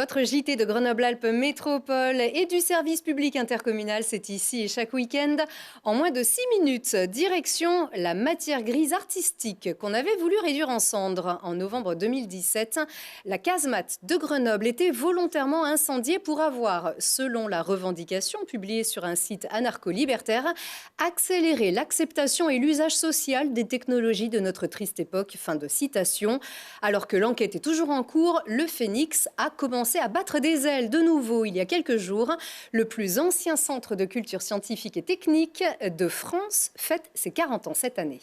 Votre JT de Grenoble-Alpes Métropole et du service public intercommunal, c'est ici et chaque week-end. En moins de 6 minutes, direction la matière grise artistique qu'on avait voulu réduire en cendres. En novembre 2017, la casemate de Grenoble était volontairement incendiée pour avoir, selon la revendication publiée sur un site anarcho-libertaire, accéléré l'acceptation et l'usage social des technologies de notre triste époque. Fin de citation. Alors que l'enquête est toujours en cours, le Phénix a commencé à battre des ailes de nouveau il y a quelques jours. Le plus ancien centre de culture scientifique et technique de France fête ses 40 ans cette année.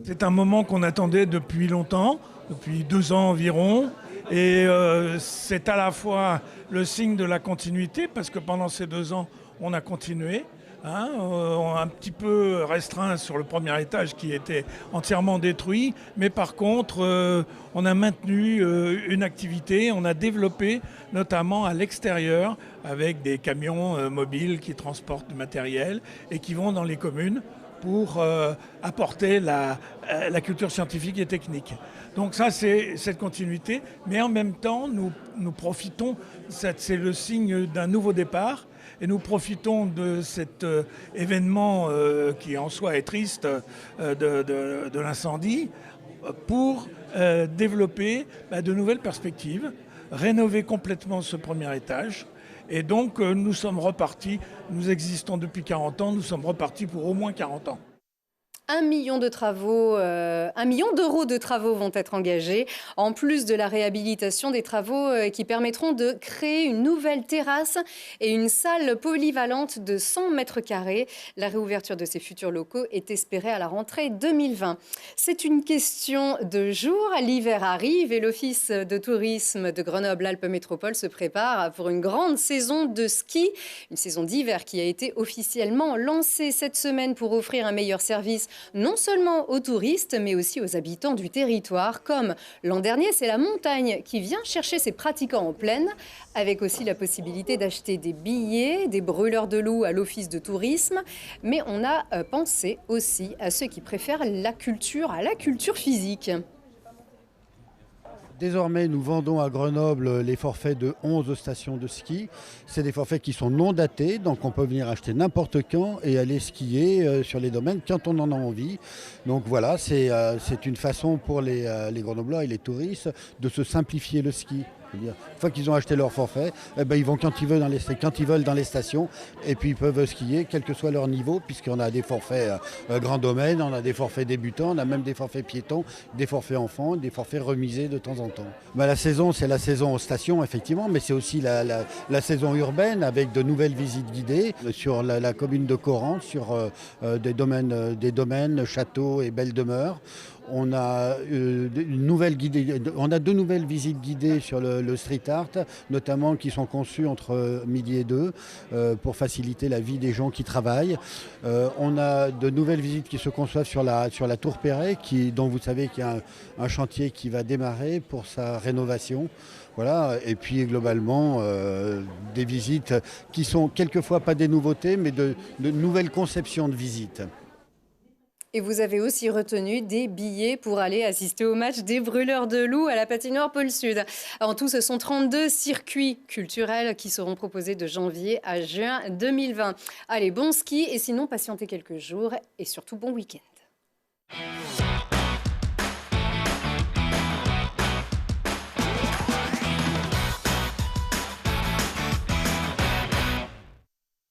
C'est un moment qu'on attendait depuis longtemps, depuis 2 ans environ. Et c'est à la fois le signe de la continuité, parce que pendant ces 2 ans, on a continué. Un petit peu restreint sur le premier étage qui était entièrement détruit, mais par contre on a maintenu une activité, on a développé notamment à l'extérieur avec des camions mobiles qui transportent du matériel et qui vont dans les communes pour apporter la culture scientifique et technique. Donc ça, c'est cette continuité, mais en même temps, nous profitons, c'est le signe d'un nouveau départ, et nous profitons de cet événement qui en soi est triste de l'incendie pour développer de nouvelles perspectives, rénover complètement ce premier étage. Et donc nous sommes repartis, nous existons depuis 40 ans, nous sommes repartis pour au moins 40 ans. 1 million de travaux, 1 million d'euros de travaux vont être engagés, en plus de la réhabilitation des travaux qui permettront de créer une nouvelle terrasse et une salle polyvalente de 100 mètres carrés. La réouverture de ces futurs locaux est espérée à la rentrée 2020. C'est une question de jour. L'hiver arrive et l'Office de tourisme de Grenoble-Alpes Métropole se prépare pour une grande saison de ski, une saison d'hiver qui a été officiellement lancée cette semaine pour offrir un meilleur service non seulement aux touristes, mais aussi aux habitants du territoire. Comme l'an dernier, c'est la montagne qui vient chercher ses pratiquants en plaine, avec aussi la possibilité d'acheter des billets, des brûleurs de loups à l'office de tourisme. Mais on a pensé aussi à ceux qui préfèrent la culture à la culture physique. Désormais, nous vendons à Grenoble les forfaits de 11 stations de ski. C'est des forfaits qui sont non datés, donc on peut venir acheter n'importe quand et aller skier sur les domaines quand on en a envie. Donc voilà, c'est une façon pour les Grenoblois et les touristes de se simplifier le ski. Une fois qu'ils ont acheté leur forfait, ils vont quand ils veulent dans les stations et puis ils peuvent skier quel que soit leur niveau, puisqu'on a des forfaits grand domaine, on a des forfaits débutants, on a même des forfaits piétons, des forfaits enfants, des forfaits remisés de temps en temps. La saison, c'est la saison aux stations effectivement, mais c'est aussi la saison urbaine avec de nouvelles visites guidées sur la commune de Correntes, sur des domaines, châteaux et belles demeures. On a, deux nouvelles visites guidées sur le street art, notamment qui sont conçues entre midi et 2 pour faciliter la vie des gens qui travaillent. On a de nouvelles visites qui se conçoivent sur la Tour Perret, dont vous savez qu'il y a un chantier qui va démarrer pour sa rénovation. Voilà. Et puis globalement, des visites qui sont quelquefois pas des nouveautés, mais de nouvelles conceptions de visites. Et vous avez aussi retenu des billets pour aller assister au match des Brûleurs de loups à la patinoire Pôle Sud. En tout, ce sont 32 circuits culturels qui seront proposés de janvier à juin 2020. Allez, bon ski et sinon patientez quelques jours et surtout bon week-end.